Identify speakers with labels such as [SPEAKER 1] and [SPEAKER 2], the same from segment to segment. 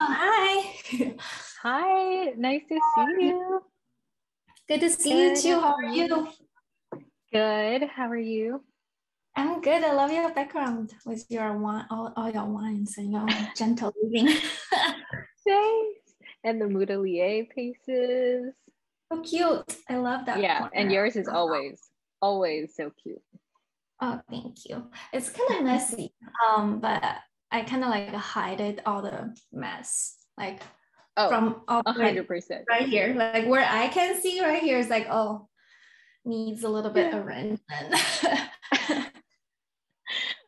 [SPEAKER 1] Hi.
[SPEAKER 2] Hi, nice to see you.
[SPEAKER 1] Good to see you
[SPEAKER 2] Good,
[SPEAKER 1] too.
[SPEAKER 2] how
[SPEAKER 1] How
[SPEAKER 2] are
[SPEAKER 1] are
[SPEAKER 2] you?
[SPEAKER 1] you?
[SPEAKER 2] Good, how are you?
[SPEAKER 1] I'm good. I love your background with your wine, all your wines and your gentle living.
[SPEAKER 2] Thanks. And the Moodalier pieces.
[SPEAKER 1] So cute. I love that
[SPEAKER 2] Yeah, and
[SPEAKER 1] corner.
[SPEAKER 2] yours is always so cute.
[SPEAKER 1] Oh, thank you. It's kind of messy, but I kind of like hide it all the mess, like
[SPEAKER 2] Oh,
[SPEAKER 1] from all the way
[SPEAKER 2] 100%.
[SPEAKER 1] right here, like where I can see right here is like, oh, needs a little bit
[SPEAKER 2] Yeah.
[SPEAKER 1] arrangement.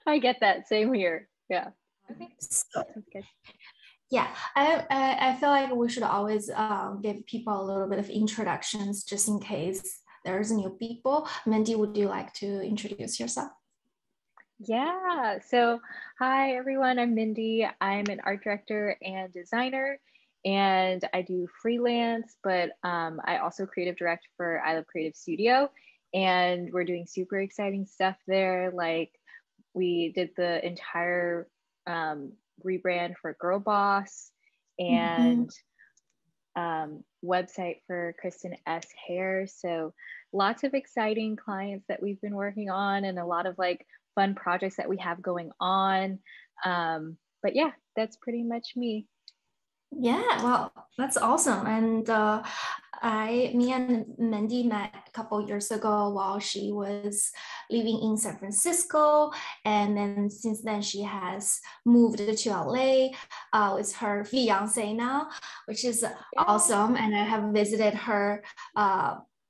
[SPEAKER 2] I get that. Same here. Yeah. Okay,
[SPEAKER 1] So
[SPEAKER 2] sounds good.
[SPEAKER 1] yeah, I feel like we should always give people a little bit of introductions just in case there's new people. Mindy, would you like to introduce yourself?
[SPEAKER 2] Yeah. So, hi everyone. I'm Mindy. I'm an art director and designer, and I do freelance, but I also creative direct for I Love Creative Studio, and we're doing super exciting stuff there. Like we did the entire rebrand for Girl Boss
[SPEAKER 1] Mhm.
[SPEAKER 2] and website for Kristen S. Hair. So lots of exciting clients that we've been working on and a lot of like fun projects that we have going on. But yeah, that's pretty much me.
[SPEAKER 1] Yeah, well, that's awesome. And me and Mindy met a couple years ago while she was living in San Francisco, and then since then she has moved to LA with her fiance now, which is
[SPEAKER 2] Yeah.
[SPEAKER 1] awesome. And I have visited her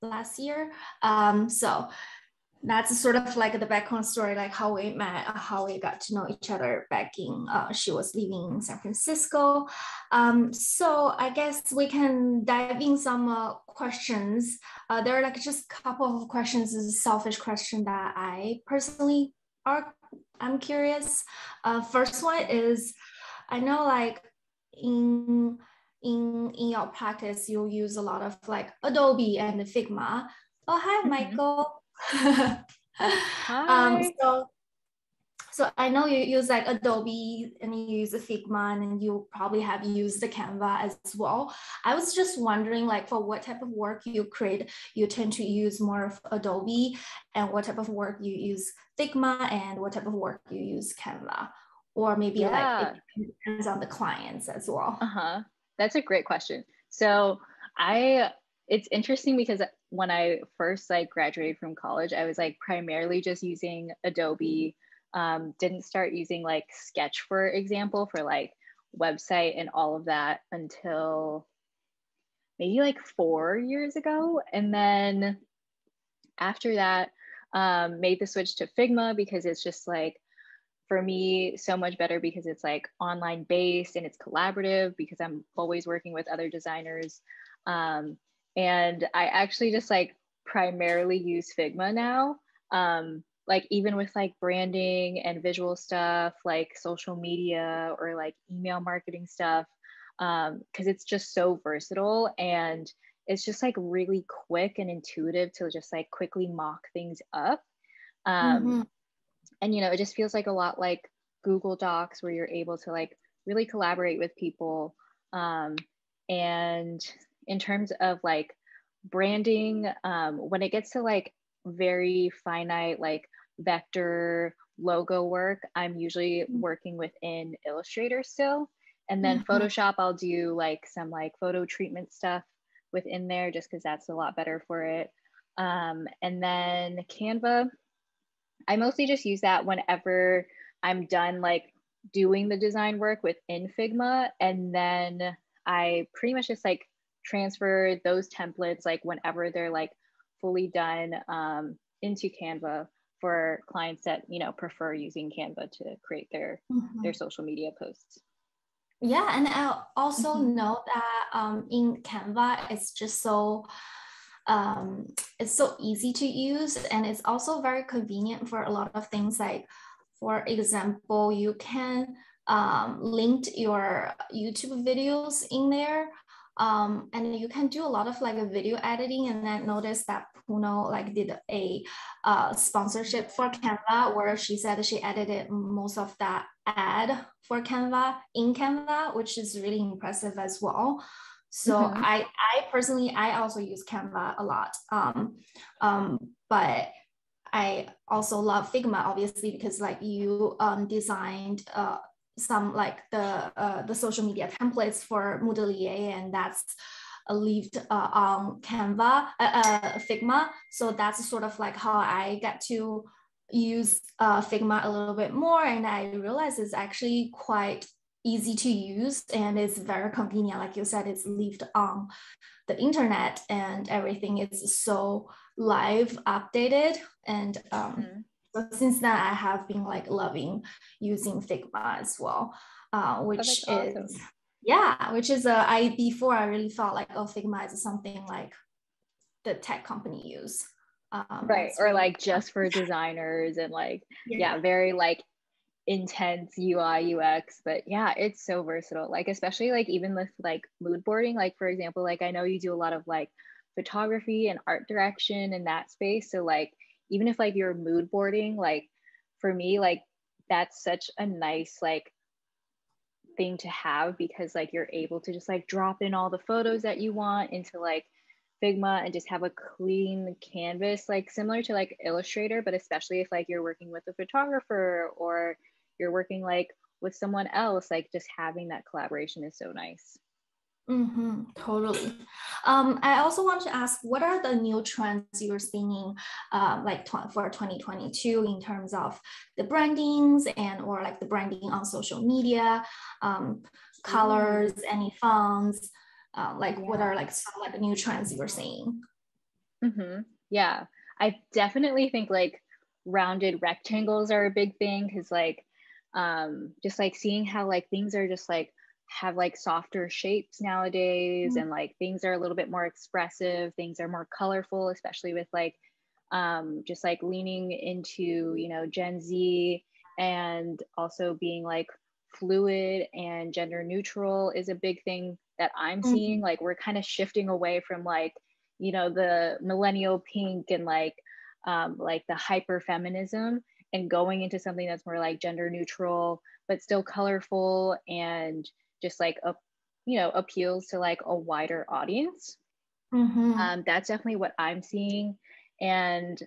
[SPEAKER 1] last year. So that's sort of like the background story, like how we met, how we got to know each other back in, she was living in San Francisco. So I guess we can dive in some questions. There are like just a couple of questions, this is a selfish question that I personally are, I'm curious. First one is, I know like in in your practice, you use a lot of like Adobe and Figma. Oh, hi,
[SPEAKER 2] Mhm.
[SPEAKER 1] Michael. um,
[SPEAKER 2] Hi.
[SPEAKER 1] so so I know you use like Adobe and you use Figma and you probably have used the Canva as well. I was just wondering like for what type of work you create, you tend to use more of Adobe and what type of work you use Figma and what type of work you use Canva. Or maybe like it
[SPEAKER 2] Yeah.
[SPEAKER 1] depends on the clients as well.
[SPEAKER 2] Uh-huh. That's a great question. So I it's interesting because when I first like graduated from college, I was like primarily just using Adobe. Didn't start using like Sketch, for example, for like website and all of that until maybe like 4 years ago. And then after that, made the switch to Figma because it's just like for me so much better because it's like online based and it's collaborative because I'm always working with other designers. Um, and I actually just like primarily use Figma now. Like even with like branding and visual stuff, like social media or like email marketing stuff, because it's just so versatile and it's just like really quick and intuitive to just like quickly mock things up. Um,
[SPEAKER 1] Mm-hmm.
[SPEAKER 2] and it just feels like a lot like Google Docs where you're able to like really collaborate with people. And in terms of like branding, when it gets to like very finite like vector logo work, I'm usually working within Illustrator still. And then
[SPEAKER 1] Mm-hmm.
[SPEAKER 2] Photoshop, I'll do like some like photo treatment stuff within there just because that's a lot better for it. And then Canva, I mostly just use that whenever I'm done like doing the design work within Figma. And then I pretty much just like transfer those templates like whenever they're like fully done into Canva for clients that, prefer using Canva to create their
[SPEAKER 1] Mm-hmm.
[SPEAKER 2] social media posts.
[SPEAKER 1] Yeah, and I also
[SPEAKER 2] Mhm.
[SPEAKER 1] know that in Canva, um, it's so easy to use, and it's also very convenient for a lot of things. Like, for example, you can link your YouTube videos in there. And you can do a lot of like a video editing. And then noticed that Puno like did a sponsorship for Canva, where she said she edited most of that ad for Canva in Canva, which is really impressive as well. So I personally, I also use Canva a lot. But I also love Figma, obviously, because like you designed some like the social media templates for Moodle, and that's lived on Canva, Figma. So that's sort of like how I get to use Figma a little bit more, and I realize it's actually quite easy to use and it's very convenient. Like you said, it's lived on the internet and everything is so live updated. And so since then I have been like loving using Figma as well, which is awesome. Yeah, which is I before I really thought like, oh, Figma is something like the tech company use,
[SPEAKER 2] right, or like just for designers and like very like intense UI UX. But yeah, it's so versatile, like especially like even with like mood boarding, like for example, like I know you do a lot of like photography and art direction in that space, so like even if like you're mood boarding, like for me, like that's such a nice like thing to have, because like you're able to just like drop in all the photos that you want into like Figma and just have a clean canvas, like similar to like Illustrator, but especially if like you're working with a photographer or you're working like with someone else, like just having that collaboration is so nice.
[SPEAKER 1] Totally. I also want to ask, what are the new trends you're seeing like for 2022 in terms of the brandings and or like the branding on social media, colors, any fonts, what are like some like the new trends you're seeing?
[SPEAKER 2] Yeah, I definitely think like rounded rectangles are a big thing, because like just like seeing how like things are just like have like softer shapes nowadays, and like things are a little bit more expressive, things are more colorful, especially with like just like leaning into, you know, Gen Z, and also being like fluid and gender neutral is a big thing that I'm seeing. Like we're kind of shifting away from like, you know, the millennial pink and like the hyper feminism, and going into something that's more like gender neutral but still colorful and just like you know, appeals to like a wider audience. That's definitely what I'm seeing. And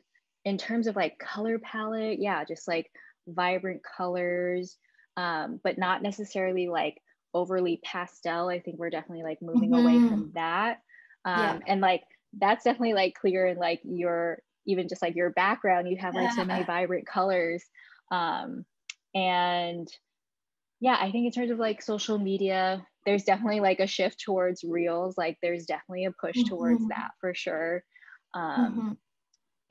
[SPEAKER 2] in terms of like color palette, yeah, just like vibrant colors, but not necessarily like overly pastel. I think we're definitely like moving away from that. And like that's definitely like clear in like your, even just like your background, you have like so many vibrant colors. And yeah, I think in terms of like social media, there's definitely like a shift towards reels. Like there's definitely a push towards that for sure. And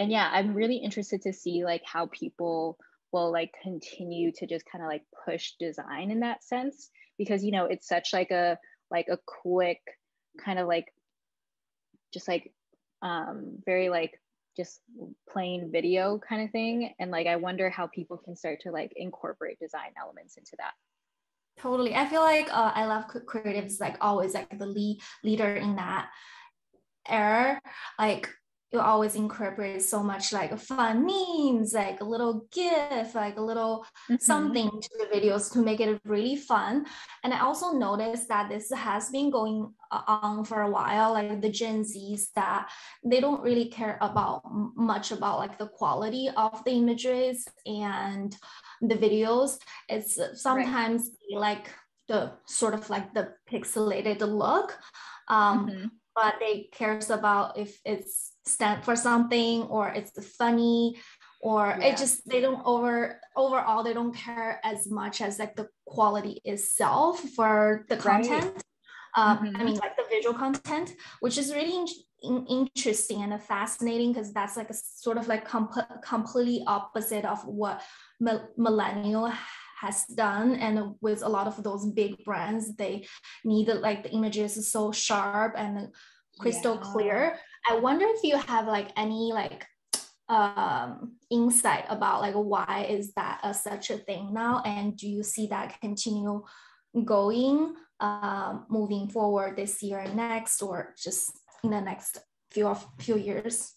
[SPEAKER 2] yeah, I'm really interested to see like how people will like continue to just kind of like push design in that sense, because, you know, it's such like a quick kind of like just like very like just plain video kind of thing. And like I wonder how people can start to like incorporate design elements into that.
[SPEAKER 1] Totally. I feel like I love creatives like always like the leader in that era. Like you always incorporate so much like fun memes, like a little gif, like a little something to the videos to make it really fun. And I also noticed that this has been going on for a while, like the Gen Zs, that they don't really care about much about like the quality of the images and the videos. It's sometimes like the sort of like the pixelated look. But they cares about if it's stand for something or it's funny, or it just, they don't overall they don't care as much as like the quality itself for the content. I mean like the visual content, which is really interesting and fascinating, because that's like a sort of like completely opposite of what millennial has done. And with a lot of those big brands, they need like the images so sharp and crystal clear. I wonder if you have like any like insight about like why is that such a thing now, and do you see that continue going moving forward this year and next, or just in the next few years?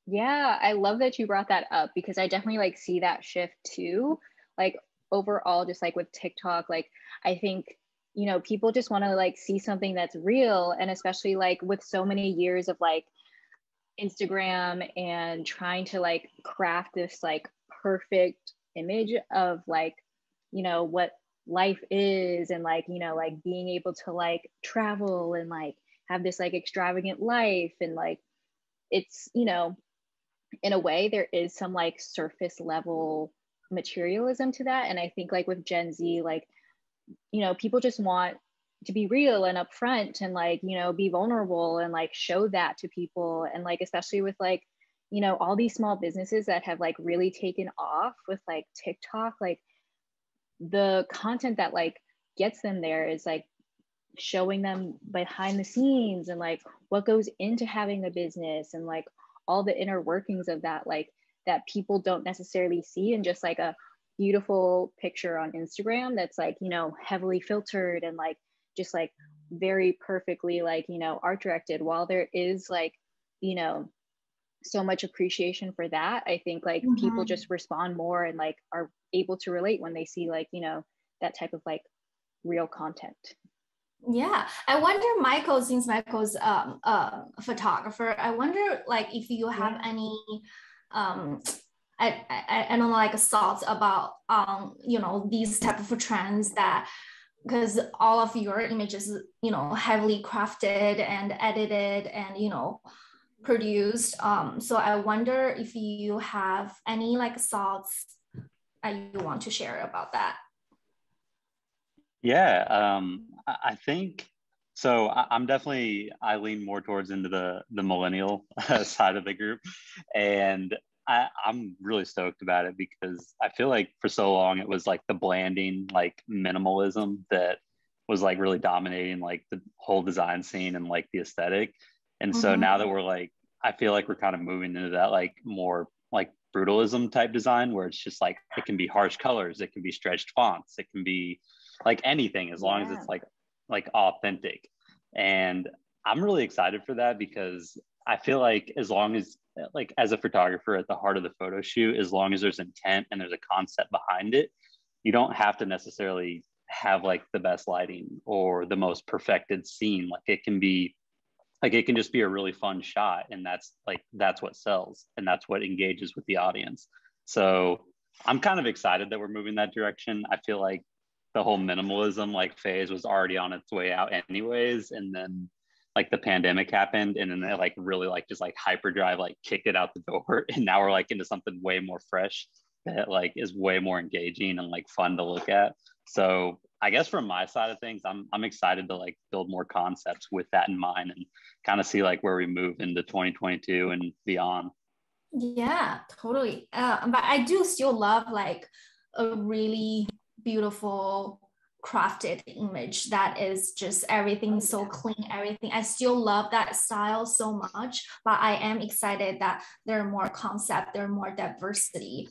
[SPEAKER 2] Yeah, I love that you brought that up because I definitely like see that shift too. Like overall, just like with TikTok, like I think, you know, people just want to like see something that's real. And especially like with so many years of like Instagram and trying to like craft this like perfect image of like, you know, what life is, and like, you know, like being able to like travel and like have this like extravagant life, and like it's, you know, in a way there is some like surface level materialism to that. And I think like with Gen Z, like, you know, people just want to be real and upfront and like, you know, be vulnerable and like show that to people. And like especially with like, you know, all these small businesses that have like really taken off with like TikTok, like the content that like gets them there is like showing them behind the scenes and like what goes into having a business and like all the inner workings of that, like that people don't necessarily see in just like a beautiful picture on Instagram that's like, you know, heavily filtered and like just like very perfectly like, you know, art directed. While there is like, you know, so much appreciation for that, I think like people just respond more and like are able to relate when they see like, you know, that type of like real content.
[SPEAKER 1] Yeah, I wonder, Michael, since Michael's a photographer, I wonder like if you have any I don't know, like thoughts about you know, these type of trends, that because all of your images, you know, heavily crafted and edited and, you know, produced. So I wonder if you have any like thoughts you want to share about that.
[SPEAKER 3] Yeah, I think so. I'm definitely, I lean more towards into the millennial side of the group, and I'm really stoked about it because I feel like for so long it was like the blanding, like minimalism that was like really dominating like the whole design scene and like the aesthetic. And so now that we're like, I feel like we're kind of moving into that like more like brutalism type design where it's just like it can be harsh colors, it can be stretched fonts, it can be like anything as long as it's like authentic. And I'm really excited for that because I feel like as long as like as a photographer at the heart of the photo shoot, as long as there's intent and there's a concept behind it, you don't have to necessarily have like the best lighting or the most perfected scene. Like it can be like it can just be a really fun shot, and that's what sells and that's what engages with the audience. So I'm kind of excited that we're moving that direction. I feel like the whole minimalism like phase was already on its way out anyways, and then like the pandemic happened, and then they like really like just like hyperdrive like kicked it out the door and now we're like into something way more fresh that like is way more engaging and like fun to look at. So I guess from my side of things, I'm excited to like build more concepts with that in mind and kind of see like where we move into 2022 and beyond.
[SPEAKER 1] Yeah, totally. But I do still love like a really beautiful crafted image that is just everything so clean, everything. I still love that style so much, but I am excited that there are more concept, there are more diversity.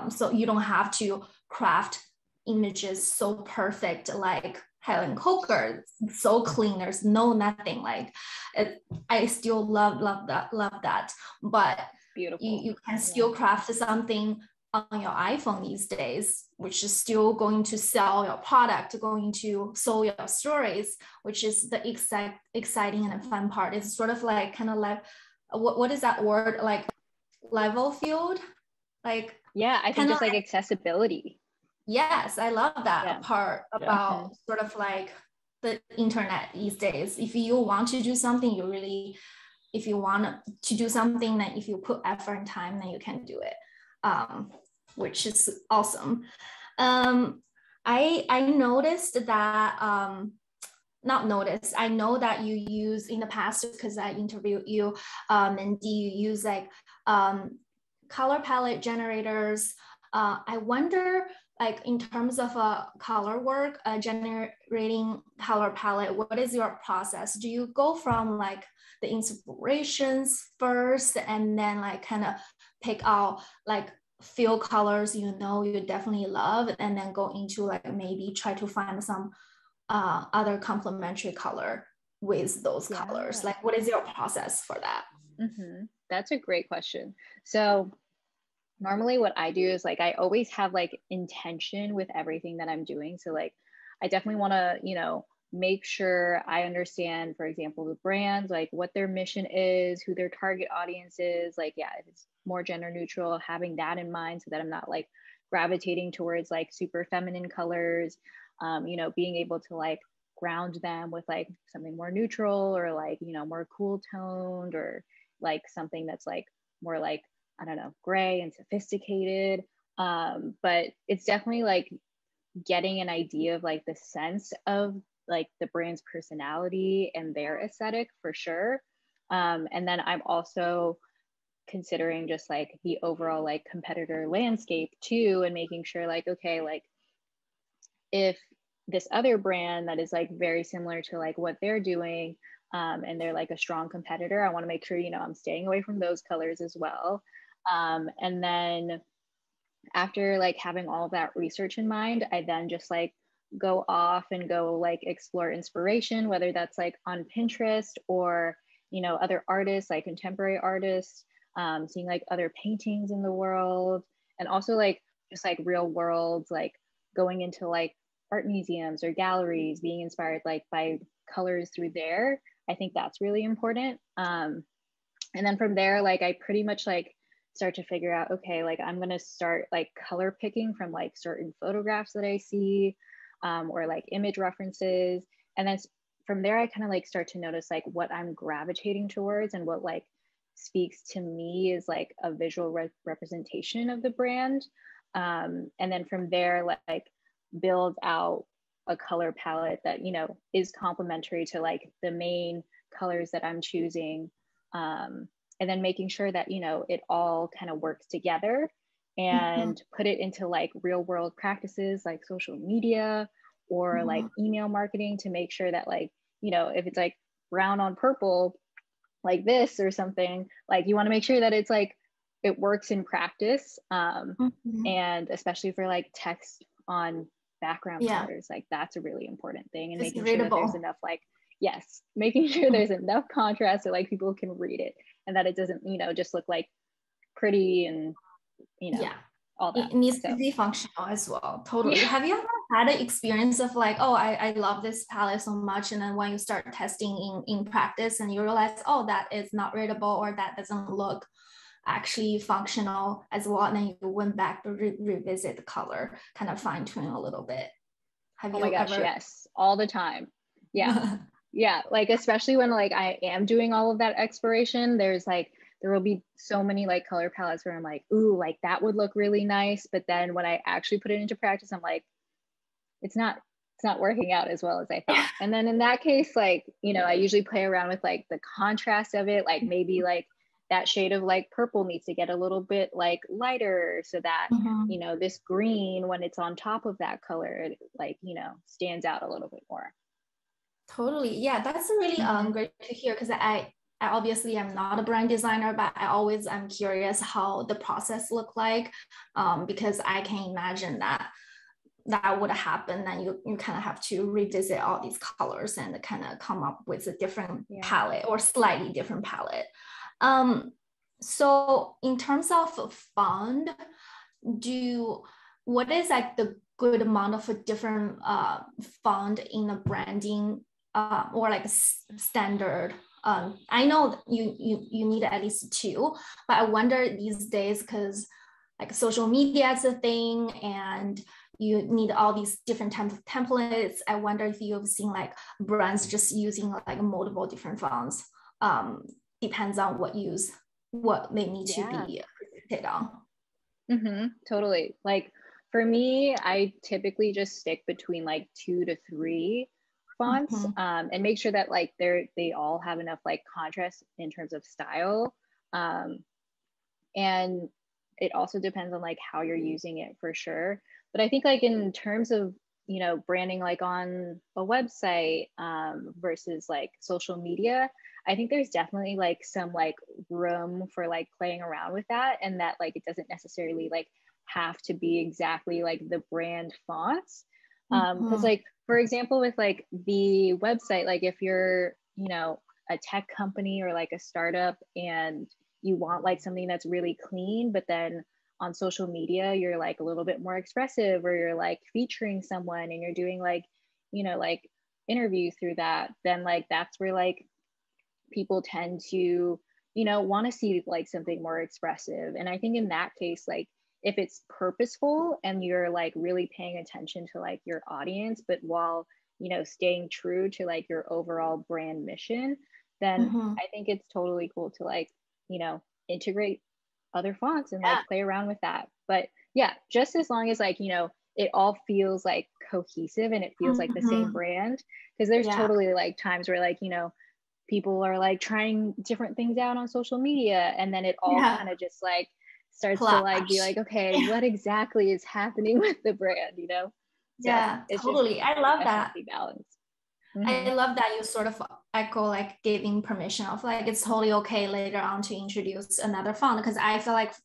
[SPEAKER 1] So you don't have to craft images so perfect like Helen Coker, so clean. There's no nothing like it. I still love that. But
[SPEAKER 2] Beautiful.
[SPEAKER 1] You can still craft something on your iPhone these days, which is still going to sell your product, going to sell your stories, which is the exciting and fun part. It's sort of like kind of like what is that word, like level field, like
[SPEAKER 2] yeah, I think just like accessibility.
[SPEAKER 1] Yes, I love that part about sort of like the internet these days. If you want to do something, if you want to do something, then if you put effort and time, then you can do it, which is awesome. I noticed that, not noticed, I know that you use in the past, because I interviewed you, Mindy, you use like color palette generators. I wonder, like in terms of color work, generating color palette, what is your process? Do you go from like the inspirations first and then like kind of pick out like few colors you know you definitely love, and then go into like maybe try to find some other complementary color with those colors? Like, what is your process for that?
[SPEAKER 2] That's a great question. So normally what I do is like, I always have like intention with everything that I'm doing. So like, I definitely want to, you know, make sure I understand, for example, the brands, like what their mission is, who their target audience is. Like, yeah, if it's more gender neutral, having that in mind so that I'm not like gravitating towards like super feminine colors, you know, being able to like ground them with like something more neutral or like, you know, more cool toned or like something that's like more like, I don't know, gray and sophisticated. But it's definitely like getting an idea of like the sense of like the brand's personality and their aesthetic for sure. And then I'm also considering just like the overall like competitor landscape too, and making sure like, okay, like if this other brand that is like very similar to like what they're doing, and they're like a strong competitor, I want to make sure, you know, I'm staying away from those colors as well. And then after like having all of that research in mind, I then just like go off and go like explore inspiration, whether that's like on Pinterest or, you know, other artists, like contemporary artists, seeing like other paintings in the world, and also like just like real world, like going into like art museums or galleries, being inspired like by colors through there. I think that's really important. And then from there, like I pretty much like start to figure out, okay, like I'm gonna start like color picking from like certain photographs that I see, or like image references. And then from there, I kind of like start to notice like what I'm gravitating towards and what like speaks to me is like a visual representation of the brand. And then from there, like build out a color palette that, you know, is complementary to like the main colors that I'm choosing. And then making sure that, you know, it all kind of works together, and put it into like real world practices like social media or like email marketing to make sure that like, you know, if it's like brown on purple like this or something, like you want to make sure that it's like it works in practice. And especially for like text on background colors, like that's a really important thing. And
[SPEAKER 1] it's
[SPEAKER 2] making
[SPEAKER 1] readable.
[SPEAKER 2] sure that there's enough like, yes, making sure there's enough contrast so like people can read it, and that it doesn't, you know, just look like pretty and, you know, all that.
[SPEAKER 1] It needs to be functional as well. Totally. Have you ever had an experience of like, oh, I love this palette so much, and then when you start testing in practice and you realize, oh, that is not readable, or that doesn't look actually functional as well, and then you went back to revisit the color, kind of fine tune a little bit? Have you ever?
[SPEAKER 2] Yes, all the time. Yeah. Yeah, like especially when like I am doing all of that exploration, there's like there will be so many like color palettes where I'm like, ooh, like that would look really nice, but then when I actually put it into practice, I'm like, it's not working out as well as I thought. And then in that case, like, you know, I usually play around with like the contrast of it, like maybe like that shade of like purple needs to get a little bit like lighter so that, you know, this green, when it's on top of that color, it, like, you know, stands out a little bit more.
[SPEAKER 1] Totally. Yeah, that's really great to hear, because I obviously am not a brand designer, but I always am curious how the process look like, because I can imagine that would happen, and you kind of have to revisit all these colors and kind of come up with a different palette or slightly different palette. So in terms of font, what is like the good amount of different font in the branding, or like standard? I know you need at least two, but I wonder these days, because like social media is a thing and you need all these different types of templates. I wonder if you've seen like brands just using like multiple different fonts. Depends on what they need to be presented on.
[SPEAKER 2] Totally. Like for me, I typically just stick between like 2 to 3 fonts, and make sure that like they all have enough like contrast in terms of style. And it also depends on like how you're using it for sure. But I think like in terms of, you know, branding like on a website, versus like social media, I think there's definitely like some like room for like playing around with that, and that like it doesn't necessarily like have to be exactly like the brand fonts. Because like, for example, with like the website, like if you're, a tech company or like a startup and you want like something that's really clean, but then on social media, you're like a little bit more expressive, or you're like featuring someone and you're doing like, like interviews through that, then like that's where like people tend to, want to see like something more expressive. And I think in that case, like if it's purposeful and you're like really paying attention to like your audience, but while, staying true to like your overall brand mission, then I think it's totally cool to like, integrate other fonts and like play around with that. But yeah, just as long as like, it all feels like cohesive and it feels like the same brand. Because there's totally like times where like, people are like trying different things out on social media, and then it all kind of just like starts to like be like, okay, what exactly is happening with the brand, So it's
[SPEAKER 1] totally. I love that.
[SPEAKER 2] Balance.
[SPEAKER 1] I love that you sort of echo like giving permission of like it's totally okay later on to introduce another font, because I feel like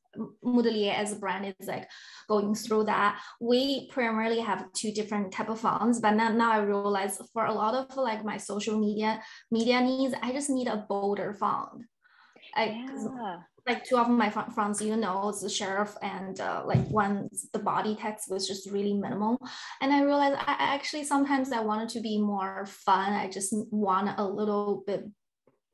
[SPEAKER 1] Moodle as a brand is like going through that. We primarily have two different type of fonts, but now I realize for a lot of like my social media needs, I just need a bolder font. Like two of my fonts, it's the sheriff, and like one, the body text was just really minimal. And I realized I actually sometimes I wanted to be more fun. I just want a little bit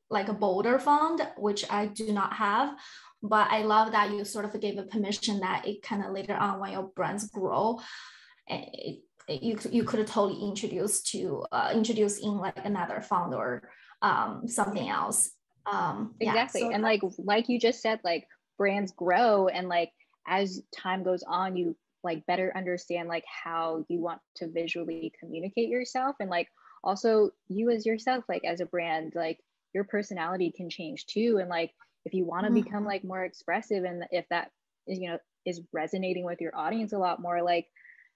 [SPEAKER 1] like a bolder font, which I do not have. But I love that you sort of gave a permission that it kind of later on when your brands grow, you could totally introduce in like another font or something else.
[SPEAKER 2] Exactly. So and like you just said, like brands grow, and like as time goes on, you like better understand like how you want to visually communicate yourself, and like also you as yourself, like as a brand, like your personality can change too. And like if you want to become like more expressive, and if that is is resonating with your audience a lot more, like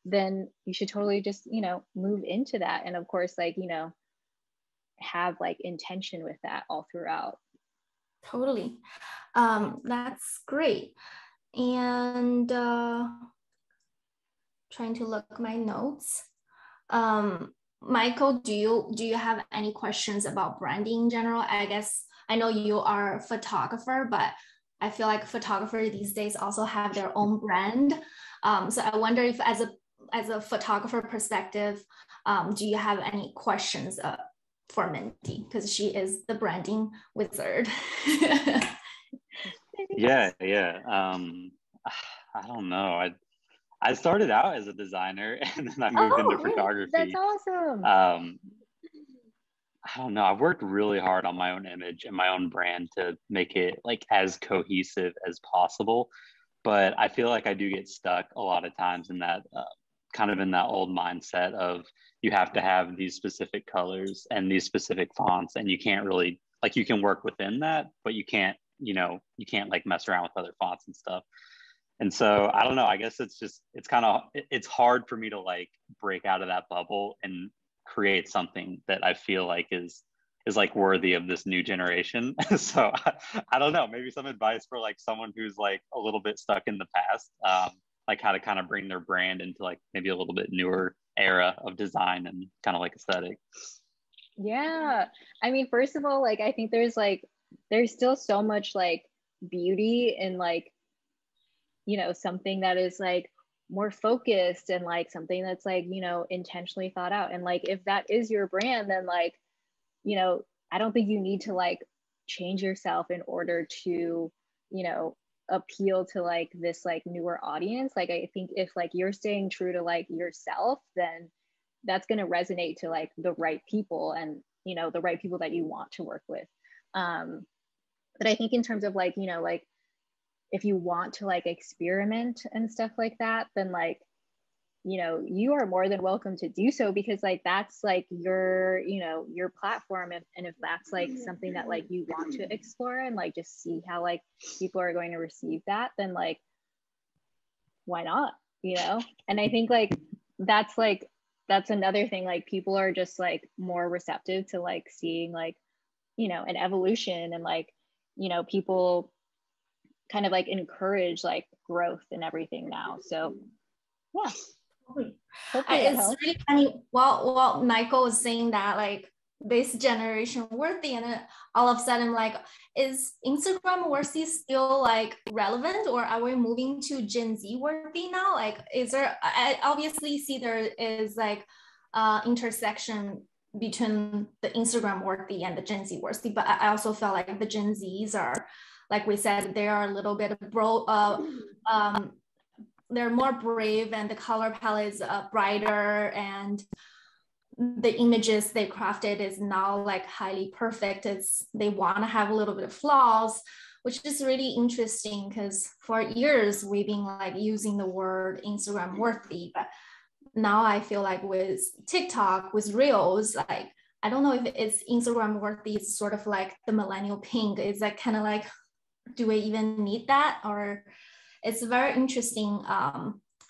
[SPEAKER 2] then you should totally just move into that. And of course, like have like intention with that all throughout.
[SPEAKER 1] Totally. That's great. And trying to look my notes. Michael, do you have any questions about branding in general? I guess I know you are a photographer, but I feel like photographers these days also have their own brand. So I wonder if as a photographer perspective, do you have any questions for Mindy, because she is the branding wizard?
[SPEAKER 3] Yeah. I don't know. I started out as a designer, and then I moved into photography.
[SPEAKER 2] That's awesome.
[SPEAKER 3] I don't know. I've worked really hard on my own image and my own brand to make it like as cohesive as possible. But I feel like I do get stuck a lot of times in that kind of in that old mindset of you have to have these specific colors and these specific fonts, and you can't really like, you can work within that, but you can't like mess around with other fonts and stuff. And so I don't know, I guess it's hard for me to like break out of that bubble and create something that I feel like is like worthy of this new generation. So I don't know, maybe some advice for like someone who's like a little bit stuck in the past, like how to kind of bring their brand into like maybe a little bit newer era of design and kind of like aesthetic.
[SPEAKER 2] Yeah. I mean, first of all, like I think there's still so much like beauty in like, something that is like more focused, and like something that's like, intentionally thought out. And like if that is your brand, then like, I don't think you need to like change yourself in order to, appeal to like this like newer audience. Like I think if like you're staying true to like yourself, then that's going to resonate to like the right people, and the right people that you want to work with. But I think in terms of like like if you want to like experiment and stuff like that, then like you are more than welcome to do so, because like that's like your your platform. And if that's like something that like you want to explore and like just see how like people are going to receive that, then like why not? And I think like that's another thing, like people are just like more receptive to like seeing like an evolution, and like people kind of like encourage like growth and everything now. So yeah. Hopefully that
[SPEAKER 1] It's
[SPEAKER 2] helps.
[SPEAKER 1] really funny. Well, Michael was saying that like this generation worthy, and then all of a sudden, like, is Instagram worthy still like relevant, or are we moving to Gen Z worthy now? Like, is there? I obviously see there is like intersection between the Instagram worthy and the Gen Z worthy, but I also felt like the Gen Zs are, like we said, they are a little bit they're more brave, and the color palette is brighter, and the images they crafted is now like highly perfect. It's they want to have a little bit of flaws, which is really interesting because for years we've been like using the word Instagram worthy, but now I feel like with TikTok, with Reels, like I don't know if it's Instagram worthy. It's sort of like the millennial pink. Is that kind of like, do we even need that? Or it's very interesting.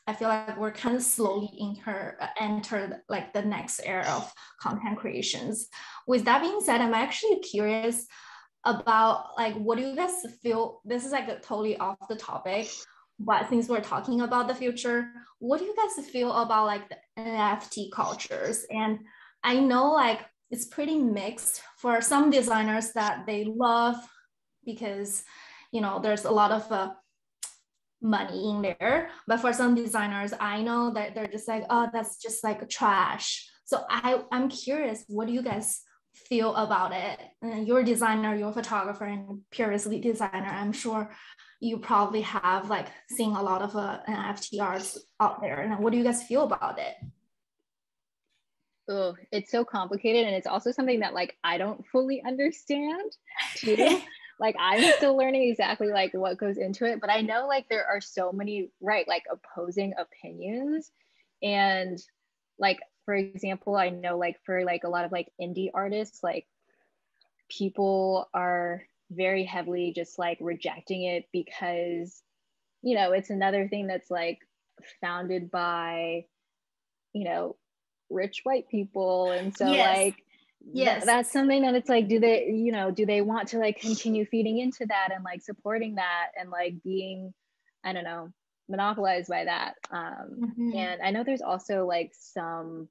[SPEAKER 1] I feel like we're kind of slowly entered like the next era of content creations. With that being said, I'm actually curious about like, what do you guys feel? This is like a totally off the topic, but since we're talking about the future, what do you guys feel about like the NFT cultures? And I know like it's pretty mixed for some designers that they love because, you know, there's a lot of money in there. But for some designers, I know that they're just like, oh, that's just like trash. So I'm curious, what do you guys feel about it? And you're a designer, you're a photographer, and previously designer. I'm sure you probably have like seen a lot of NFT arts out there. And what do you guys feel about it?
[SPEAKER 2] Oh, it's so complicated, and it's also something that like I don't fully understand too. Like I'm still learning exactly like what goes into it, but I know like there are so many, right, like opposing opinions. And like for example, I know like for like a lot of like indie artists, like people are very heavily just like rejecting it because, you know, it's another thing that's like founded by, you know, rich white people. And so
[SPEAKER 1] Yes.
[SPEAKER 2] like
[SPEAKER 1] Yes.
[SPEAKER 2] that's something that it's like, do they, you know, do they want to like continue feeding into that and like supporting that and like being, I don't know, monopolized by that. And I know there's also like some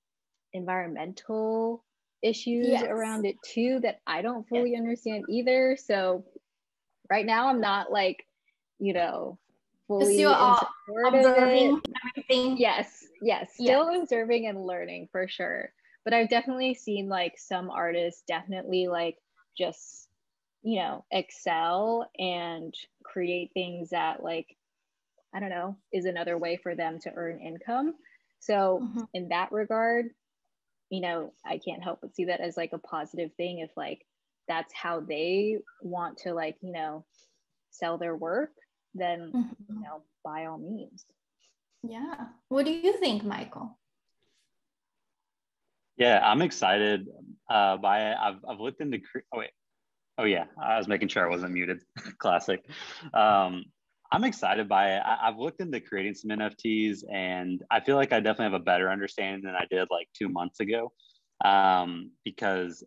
[SPEAKER 2] environmental issues around it too that I don't fully understand either. So right now I'm not like, you know, fully
[SPEAKER 1] you're
[SPEAKER 2] in support of
[SPEAKER 1] observing
[SPEAKER 2] it.
[SPEAKER 1] everything.
[SPEAKER 2] Yes, still observing and learning for sure. But I've definitely seen like some artists definitely like just, you know, excel and create things that like, I don't know, is another way for them to earn income. So in that regard, you know, I can't help but see that as like a positive thing if like that's how they want to like, you know, sell their work, then, you know, by all means.
[SPEAKER 1] Yeah. What do you think, Michael?
[SPEAKER 3] Yeah, I'm excited by it. I've looked into. Oh yeah, I was making sure I wasn't muted. Classic. I'm excited by it. I've looked into creating some NFTs, and I feel like I definitely have a better understanding than I did like 2 months ago, because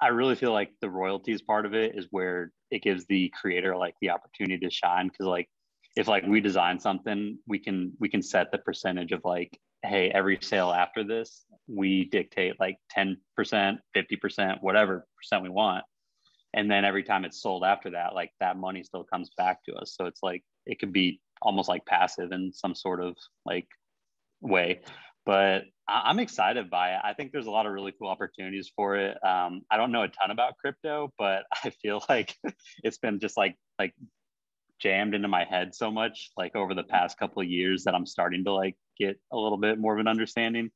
[SPEAKER 3] I really feel like the royalties part of it is where it gives the creator like the opportunity to shine. Because like if like we design something, we can set the percentage of like, hey, every sale after this, we dictate like 10%, 50%, whatever percent we want. And then every time it's sold after that, like that money still comes back to us. So it's like, it could be almost like passive in some sort of like way. But I'm excited by it. I think there's a lot of really cool opportunities for it. I don't know a ton about crypto, but I feel like it's been just like jammed into my head so much like over the past couple of years that I'm starting to like get a little bit more of an understanding.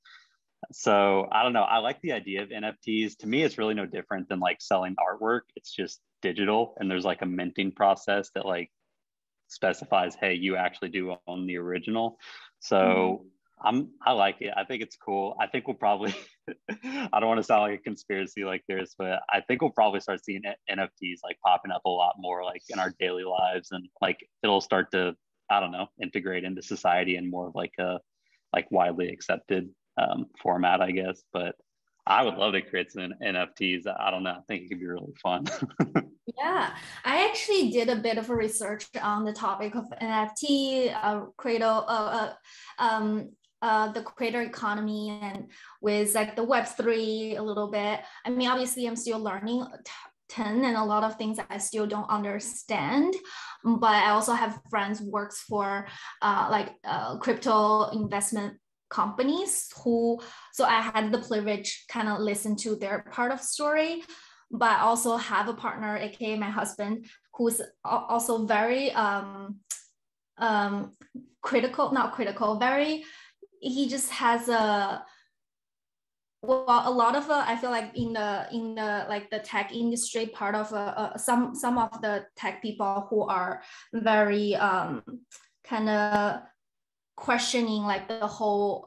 [SPEAKER 3] So I don't know. I like the idea of NFTs. To me, it's really no different than like selling artwork. It's just digital, and there's like a minting process that like specifies, hey, you actually do own the original. So I like it. I think it's cool. I think we'll probably I don't want to sound like a conspiracy like this, but I think we'll probably start seeing NFTs like popping up a lot more like in our daily lives, and like it'll start to, I don't know, integrate into society in more of like a like widely accepted format, I guess. But I would love to create some NFTs. I don't know. I think it could be really fun.
[SPEAKER 1] Yeah, I actually did a bit of a research on the topic of NFT, Cradle, the creator economy and with like the Web3 a little bit. I mean, obviously I'm still learning 10 and a lot of things I still don't understand, but I also have friends works for crypto investment companies who, so I had the privilege kind of listen to their part of story, but I also have a partner, aka my husband, who's also very critical, not critical, very, he just has a, well, a lot of I feel like in the like the tech industry part of some of the tech people who are very kind of questioning like the whole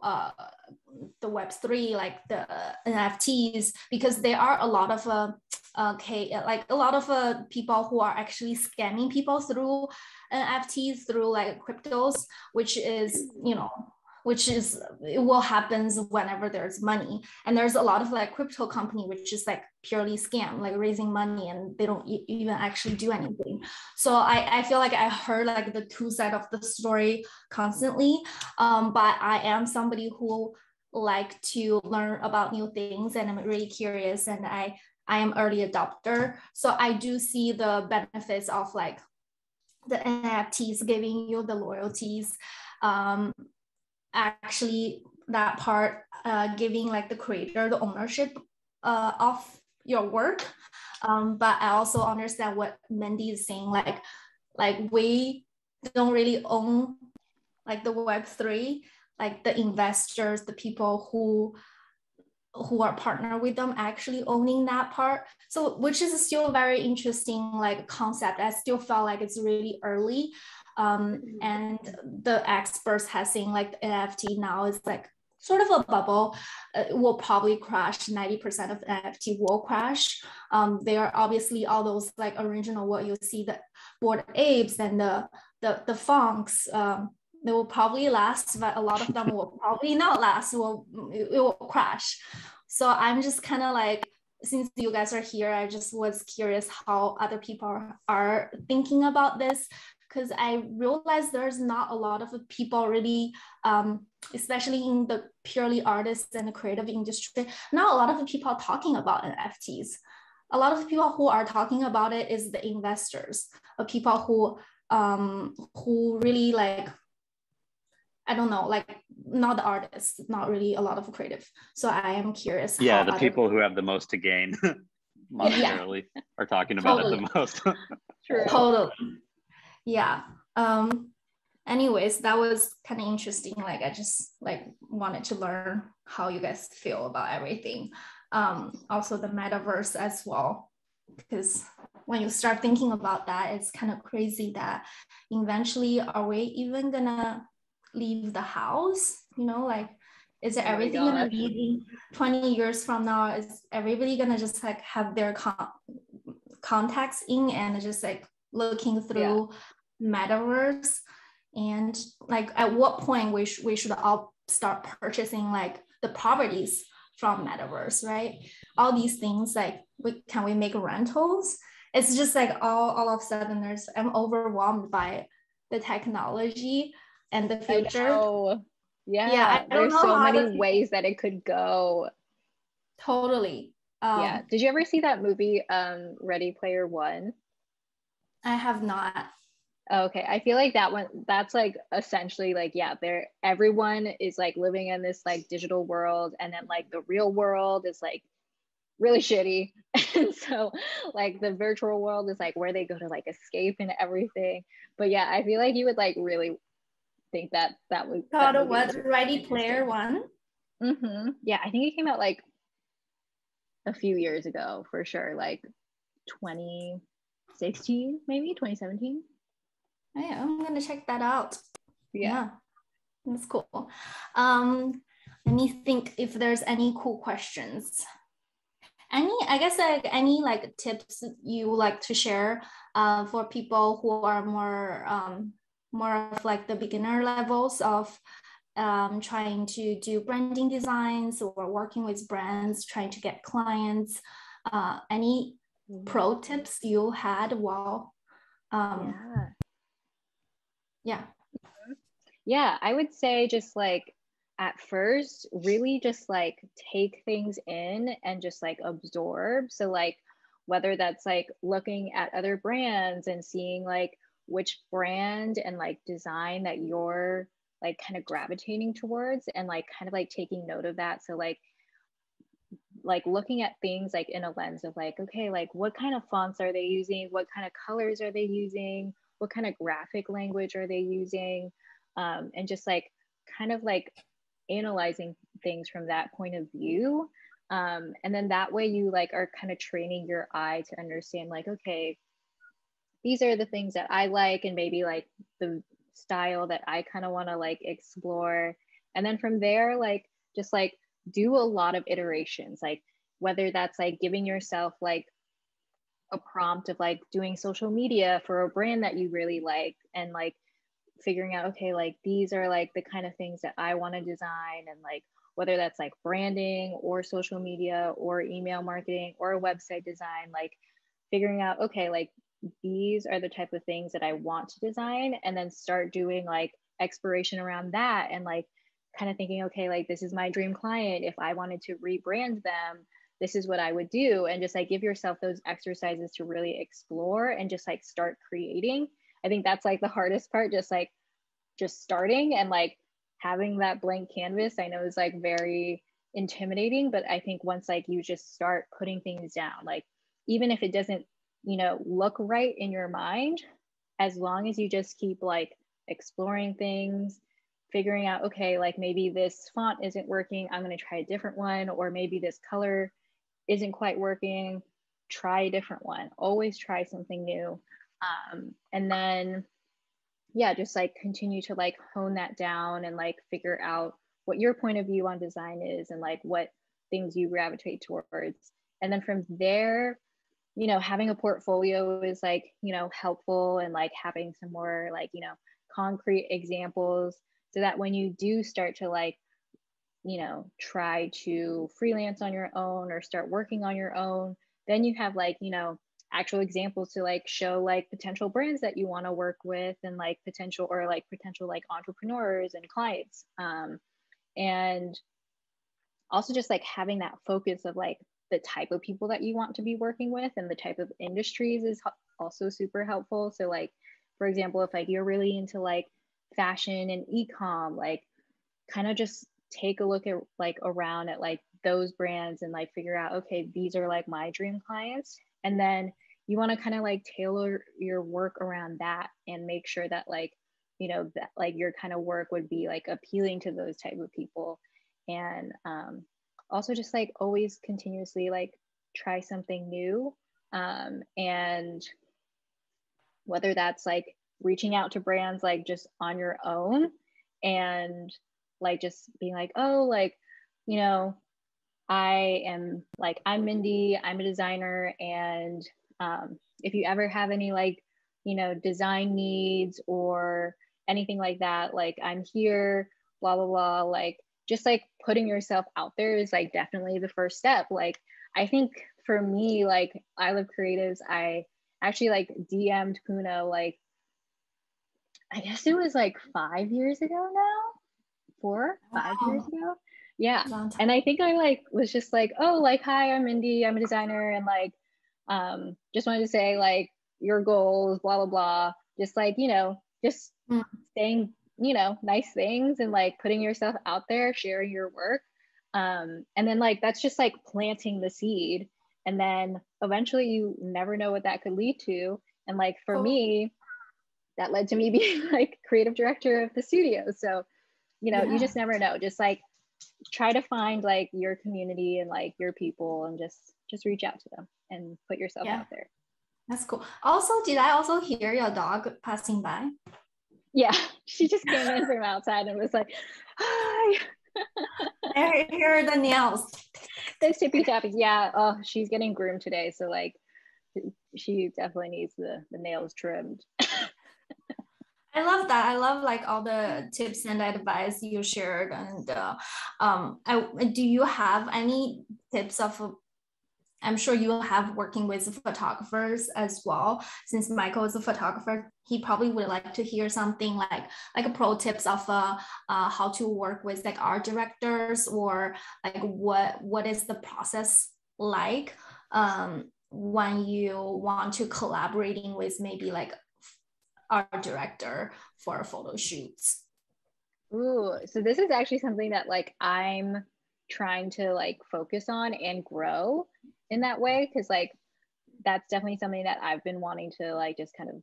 [SPEAKER 1] the Web3, like the NFTs, because there are a lot of like a lot of people who are actually scamming people through NFTs, through like cryptos, which is, you know, which is, it will happens whenever there's money. And there's a lot of like crypto company which is like purely scam, like raising money, and they don't even actually do anything. So I feel like I heard like the two side of the story constantly, but I am somebody who like to learn about new things, and I'm really curious, and I am early adopter. So I do see the benefits of like the NFTs giving you the loyalties, actually that part, giving like the creator the ownership of your work. But I also understand what Mindy is saying, like we don't really own like the Web3, like the investors, the people who are partner with them actually owning that part. So which is still a very interesting like concept. I still felt like it's really early. And the experts have seen like the NFT now is like sort of a bubble. It will probably crash. 90% of NFT will crash. There are obviously all those like original, what you see, the Bored Apes and the Funks. They will probably last, but a lot of them will probably not last. It will crash. So I'm just kind of like, since you guys are here, I just was curious how other people are thinking about this, because I realized there's not a lot of people really, especially in the purely artists and the creative industry, not a lot of people are talking about NFTs. A lot of the people who are talking about it is the investors, people who really like, I don't know, like not the artists, not really a lot of creative. So I am curious.
[SPEAKER 3] Yeah, the people who have the most to gain monetarily are talking about it the most.
[SPEAKER 2] True.
[SPEAKER 1] Totally. Yeah. Anyways, that was kind of interesting. Like I just like wanted to learn how you guys feel about everything. Also the metaverse as well, because when you start thinking about that, it's kind of crazy that eventually are we even gonna leave the house, you know, like is everything gonna be 20 years from now, is everybody gonna just like have their contacts in and just like looking through metaverse? And like at what point we should all start purchasing like the properties from metaverse, right? All these things, like can we make rentals? It's just like all of a sudden I'm overwhelmed by the technology and the future.
[SPEAKER 2] Yeah, there's so many ways that it could go.
[SPEAKER 1] Totally.
[SPEAKER 2] Yeah. Did you ever see that movie, Ready Player One?
[SPEAKER 1] I have not.
[SPEAKER 2] Okay, I feel like that one, that's like essentially like, yeah, everyone is like living in this like digital world, and then like the real world is like really shitty. And so like the virtual world is like where they go to like escape and everything. But yeah, I feel like you would like really think that was
[SPEAKER 1] what, Ready Player One?
[SPEAKER 2] Yeah, I think it came out like a few years ago for sure, like 2016, maybe 2017.
[SPEAKER 1] Yeah, I'm gonna check that out.
[SPEAKER 2] Yeah,
[SPEAKER 1] that's cool. Let me think if there's any cool questions. I guess like any like tips you would like to share for people who are more of like the beginner levels of trying to do branding designs or working with brands, trying to get clients. Any pro tips you had while
[SPEAKER 2] yeah, I would say just like at first really just like take things in and just like absorb. So like whether that's like looking at other brands and seeing like which brand and like design that you're like kind of gravitating towards, and like kind of like taking note of that. So like looking at things like in a lens of like, okay, like what kind of fonts are they using, what kind of colors are they using, what kind of graphic language are they using, and just like kind of like analyzing things from that point of view. And then that way you like are kind of training your eye to understand like, okay, these are the things that I like, and maybe like the style that I kind of want to like explore. And then from there, like just like do a lot of iterations, like whether that's like giving yourself like a prompt of like doing social media for a brand that you really like, and like figuring out, okay, like these are like the kind of things that I want to design, and like whether that's like branding or social media or email marketing or website design, like figuring out, okay, like these are the type of things that I want to design, and then start doing like exploration around that, and like kind of thinking, okay, like this is my dream client. If I wanted to rebrand them, this is what I would do. And just like give yourself those exercises to really explore and just like start creating. I think that's like the hardest part, just starting and like having that blank canvas. I know is like very intimidating, but I think once like you just start putting things down, like even if it doesn't, look right in your mind, as long as you just keep like exploring things, figuring out, okay, like maybe this font isn't working, I'm going to try a different one, or maybe this color isn't quite working, try a different one. Always try something new. And then yeah, just like continue to like hone that down and like figure out what your point of view on design is, and like what things you gravitate towards. And then from there, having a portfolio is like, helpful, and like having some more like, concrete examples, so that when you do start to like, try to freelance on your own or start working on your own, then you have like, actual examples to like show like potential brands that you want to work with, and like potential like entrepreneurs and clients. And also just like having that focus of like the type of people that you want to be working with and the type of industries is also super helpful. So like, for example, if like you're really into like fashion and e-com, like kind of just take a look at like around at like those brands and like figure out, okay, these are like my dream clients. And then you want to kind of like tailor your work around that and make sure that like, that like your kind of work would be like appealing to those type of people. And also just like always continuously like try something new. And whether that's like reaching out to brands like just on your own, and like just being like, oh, like, I'm Mindy, I'm a designer, and if you ever have any like, design needs or anything like that, like I'm here, blah, blah, blah. Like just like putting yourself out there is like definitely the first step. Like I think for me, like I Love Creatives, I actually like DM'd Puno like, I guess it was like 5 years ago now, 5 years ago. Yeah. And I think I like was just like, oh, like, hi, I'm Mindy, I'm a designer, and like just wanted to say like your goals, blah blah blah, just like, just saying, nice things, and like putting yourself out there, sharing your work, and then like that's just like planting the seed, and then eventually you never know what that could lead to. And like for me, that led to me being like creative director of the studio. So you just never know. Just like try to find like your community and like your people, and just reach out to them and put yourself out there.
[SPEAKER 1] That's cool. Also, did I also hear your dog passing by?
[SPEAKER 2] Yeah, she just came in from outside and was like, hi.
[SPEAKER 1] Here are the nails.
[SPEAKER 2] The tippy tappies. Yeah. Oh, she's getting groomed today. So like she definitely needs the nails trimmed.
[SPEAKER 1] I love that. I love like all the tips and advice you shared. And do you have any tips of I'm sure you have working with photographers as well. Since Michael is a photographer, he probably would like to hear something like a pro tips of how to work with like art directors, or like what is the process like when you want to collaborating with maybe like art director for photo shoots.
[SPEAKER 2] Ooh, so this is actually something that like I'm trying to like focus on and grow in that way, because like that's definitely something that I've been wanting to like just kind of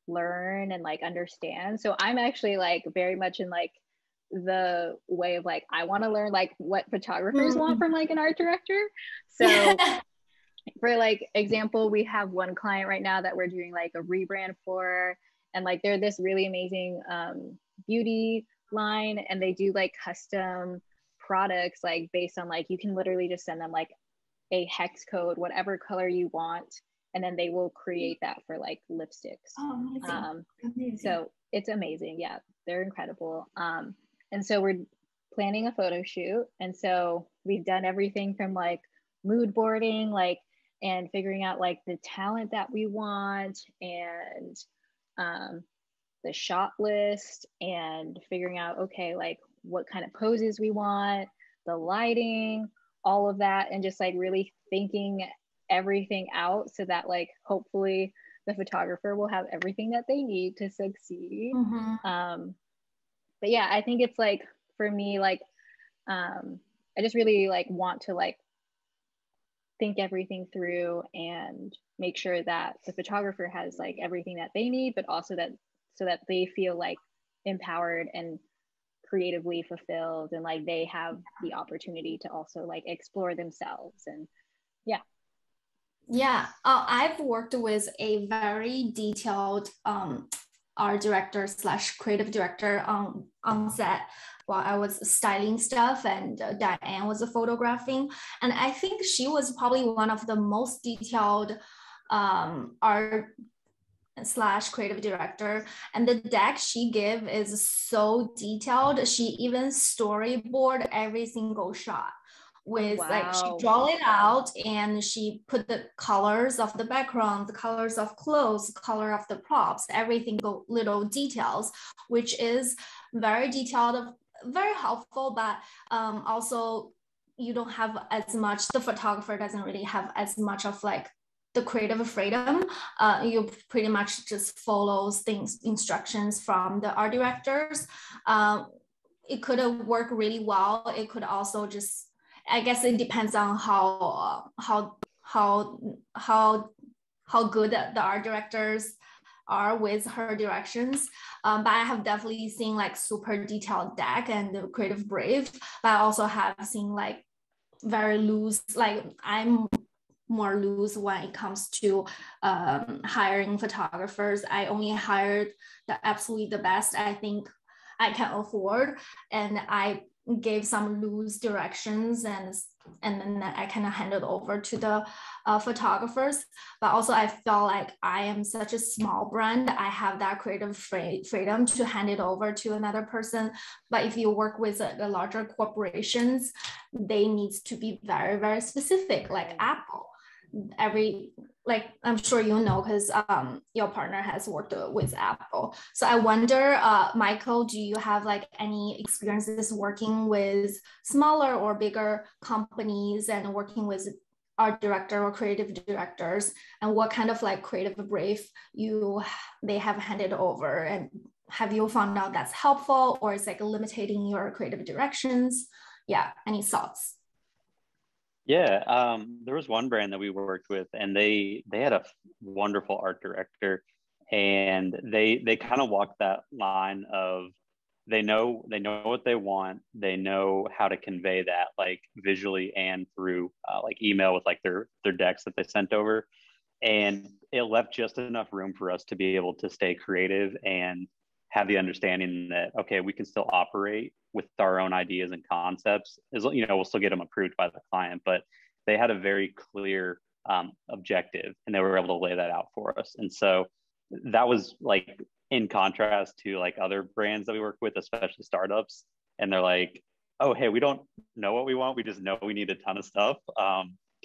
[SPEAKER 2] learn and like understand. So I'm actually like very much in like the way of like I want to learn like what photographers want from like an art director. So for like example, we have one client right now that we're doing like a rebrand for, and like they're this really amazing beauty line, and they do like custom products like based on like you can literally just send them like a hex code, whatever color you want, and then they will create that for like lipsticks.
[SPEAKER 1] Oh, amazing. Amazing.
[SPEAKER 2] So it's amazing. Yeah, they're incredible. And so we're planning a photo shoot, and so we've done everything from like mood boarding, like, and figuring out like the talent that we want, and the shot list, and figuring out, okay, like what kind of poses we want, the lighting, all of that, and just like really thinking everything out so that like hopefully the photographer will have everything that they need to succeed. But yeah, I think it's like for me, like I just really like want to like think everything through and make sure that the photographer has like everything that they need, but also that so that they feel like empowered and creatively fulfilled, and like they have the opportunity to also like explore themselves. And
[SPEAKER 1] yeah, I've worked with a very detailed art director slash creative director on set while I was styling stuff, and Diane was photographing. And I think she was probably one of the most detailed art slash creative director, and the deck she gave is so detailed. She even storyboard every single shot with like she draw it out, and she put the colors of the background, the colors of clothes, color of the props, everything little details, which is very detailed, very helpful. But also you don't have as much, the photographer doesn't really have as much of like the creative freedom. You pretty much just follows things, instructions from the art directors. It could work really well. It could also just, I guess it depends on how good the art directors are with her directions. But I have definitely seen like super detailed deck and the creative brave, but I also have seen like very loose, like I'm more loose when it comes to hiring photographers. I only hired the absolutely the best I think I can afford, and I gave some loose directions, and then I kind of handed over to the photographers. But also I felt like I am such a small brand, I have that creative freedom to hand it over to another person. But if you work with the larger corporations, they need to be very, very specific, like Apple. Like I'm sure you know, because your partner has worked with Apple. So I wonder, Michael, do you have like any experiences working with smaller or bigger companies and working with art director or creative directors, and what kind of like creative brief they have handed over, and have you found out that's helpful, or it's like limiting your creative directions? Yeah, any thoughts?
[SPEAKER 3] Yeah, there was one brand that we worked with, and they had a wonderful art director, and they kind of walked that line of they know what they want, they know how to convey that like visually and through like email with like their decks that they sent over, and it left just enough room for us to be able to stay creative and have the understanding that, okay, we can still operate with our own ideas and concepts, as you know, we'll still get them approved by the client, but they had a very clear objective, and they were able to lay that out for us. And so that was like in contrast to like other brands that we work with, especially startups, and they're like, oh, hey, we don't know what we want, we just know we need a ton of stuff.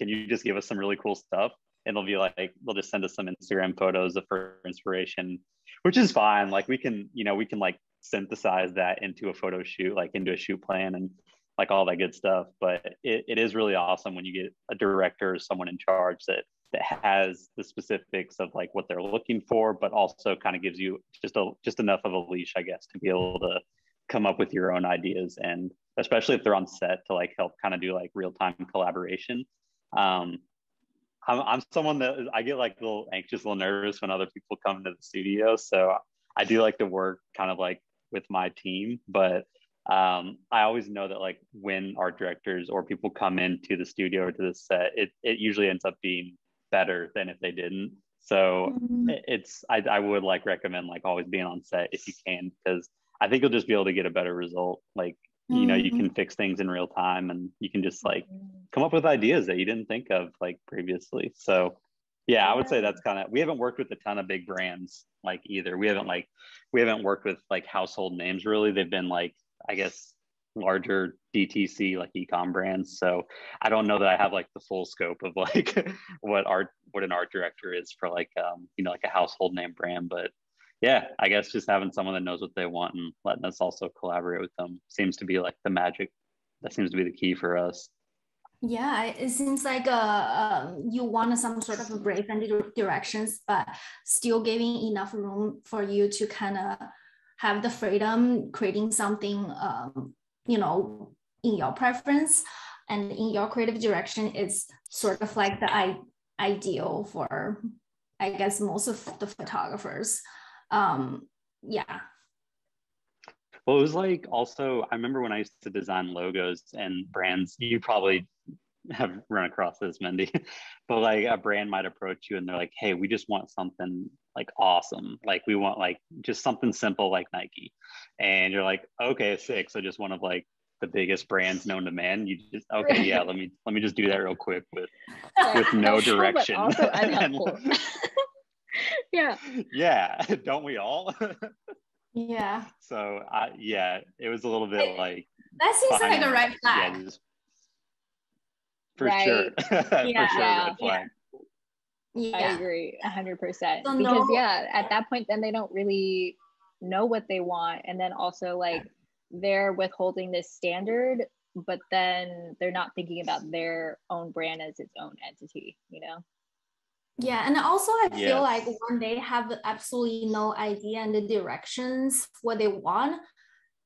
[SPEAKER 3] can you just give us some really cool stuff? And they'll be like, they'll just send us some Instagram photos for inspiration, which is fine. Like we can like synthesize that into a photo shoot, like into a shoot plan and like all that good stuff. But it is really awesome when you get a director or someone in charge that has the specifics of like what they're looking for, but also kind of gives you just enough of a leash, I guess, to be able to come up with your own ideas. And especially if they're on set to like help kind of do like real-time collaboration. I'm someone that I get like a little anxious, a little nervous when other people come to the studio. So I do like to work kind of like with my team, but I always know that like when art directors or people come into the studio or to the set, it usually ends up being better than if they didn't. So I would like recommend like always being on set if you can, because I think you'll just be able to get a better result. Like, you know, you can fix things in real time and you can just like come up with ideas that you didn't think of like previously. So yeah, I would say that's kind of, we haven't worked with a ton of big brands like either. We haven't worked with like household names really. They've been like, I guess, larger DTC like e-com brands. So I don't know that I have like the full scope of like what an art director is for like you know, like a household name brand. But yeah, I guess just having someone that knows what they want and letting us also collaborate with them seems to be like the magic. That seems to be the key for us.
[SPEAKER 1] Yeah, it seems like you want some sort of a break and directions, but still giving enough room for you to kind of have the freedom creating something, you know, in your preference and in your creative direction is sort of like the ideal for, I guess, most of the photographers. Yeah.
[SPEAKER 3] Well, it was like also, I remember when I used to design logos and brands, you probably have run across this, Mindy, but like a brand might approach you and they're like, hey, we just want something like awesome. Like we want like just something simple like Nike. And you're like, okay, sick. So just one of like the biggest brands known to man. You just, okay, yeah, let me just do that real quick with no direction.
[SPEAKER 2] But also unhelpful. Yeah.
[SPEAKER 3] Yeah. Don't we all?
[SPEAKER 1] Yeah.
[SPEAKER 3] So yeah, it was a little bit like
[SPEAKER 1] that seems like a red flag.
[SPEAKER 3] Yeah, for sure.
[SPEAKER 1] Yeah.
[SPEAKER 3] For sure, red flag.
[SPEAKER 1] Yeah.
[SPEAKER 2] I agree 100%.
[SPEAKER 1] So
[SPEAKER 2] because at that point, then they don't really know what they want. And then also like they're withholding this standard, but then they're not thinking about their own brand as its own entity, you know?
[SPEAKER 1] Yeah, and also I feel like when they have absolutely no idea and the directions, what they want,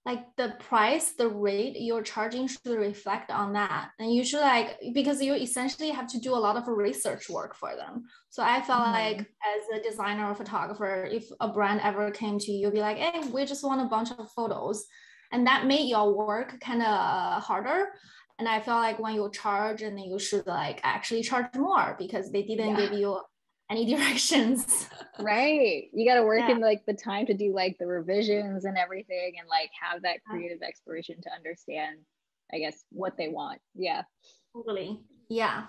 [SPEAKER 1] like the price, the rate you're charging should reflect on that. And you should like, because you essentially have to do a lot of research work for them. So I felt like as a designer or photographer, if a brand ever came to you, you'd be like, hey, we just want a bunch of photos. And that made your work kind of harder. And I felt like when you charge, and then you should like actually charge more because they didn't give you any directions.
[SPEAKER 2] Right. You got to work in like the time to do like the revisions and everything and like have that creative exploration to understand, I guess, what they want. Yeah.
[SPEAKER 1] Totally. Yeah.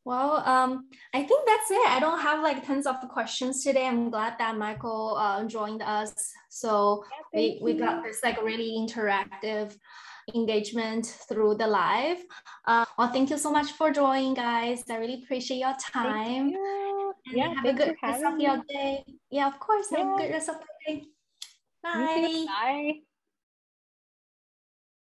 [SPEAKER 1] Well, I think that's it. I don't have like tons of questions today. I'm glad that Michael joined us. So we got this like really interactive engagement through the live. Well, thank you so much for joining, guys. I really appreciate your time.
[SPEAKER 2] Thank you.
[SPEAKER 1] And have a good rest of your day. Yeah, of course. Have a good rest of the day. Bye.
[SPEAKER 2] Bye.